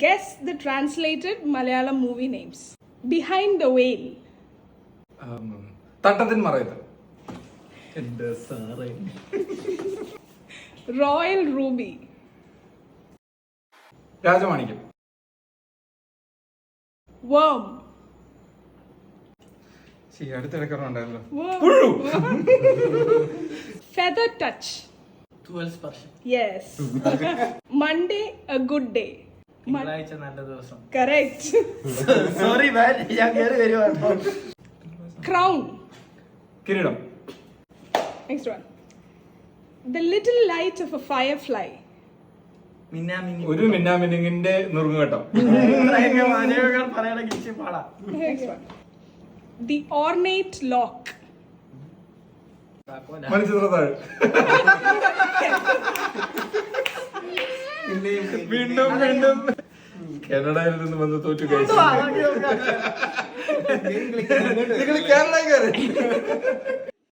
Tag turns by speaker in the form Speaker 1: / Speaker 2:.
Speaker 1: Guess the translated Malayalam movie names. Behind the Veil.
Speaker 2: Thattathin Marayathu.
Speaker 1: Royal Ruby.
Speaker 2: Rajamanikyam.
Speaker 1: Worm.
Speaker 2: അടുത്തിടക്കറുണ്ടായല്ലോ.
Speaker 1: Worm. Feather Touch.
Speaker 3: 12 സ്പർശം.
Speaker 1: Yes. Monday, a good day.
Speaker 3: തിങ്കളാഴ്ച നല്ല ദിവസം.
Speaker 1: Correct.
Speaker 3: Sorry മാൻ, ഞാൻ കേറി വരുവാണ്.
Speaker 1: Crown.
Speaker 2: കിരീടം.
Speaker 1: Next one. The little light of a firefly.
Speaker 3: മിന്നാമിന്നി.
Speaker 2: ഒരു മിന്നാമിന്നിങ്ങിന്റെ നുറുങ്ങുകെട്ടം.
Speaker 3: പറയണമെങ്കിൽ ഇച്ചിരി പാടാ.
Speaker 1: Next one. The ornate lock.
Speaker 2: Manichitrathazhu. വീണ്ടും വീണ്ടും കാനഡയിൽ നിന്ന് വന്ന് തോറ്റു കഴിച്ചു. നിങ്ങൾ കേരളക്കാരൻ.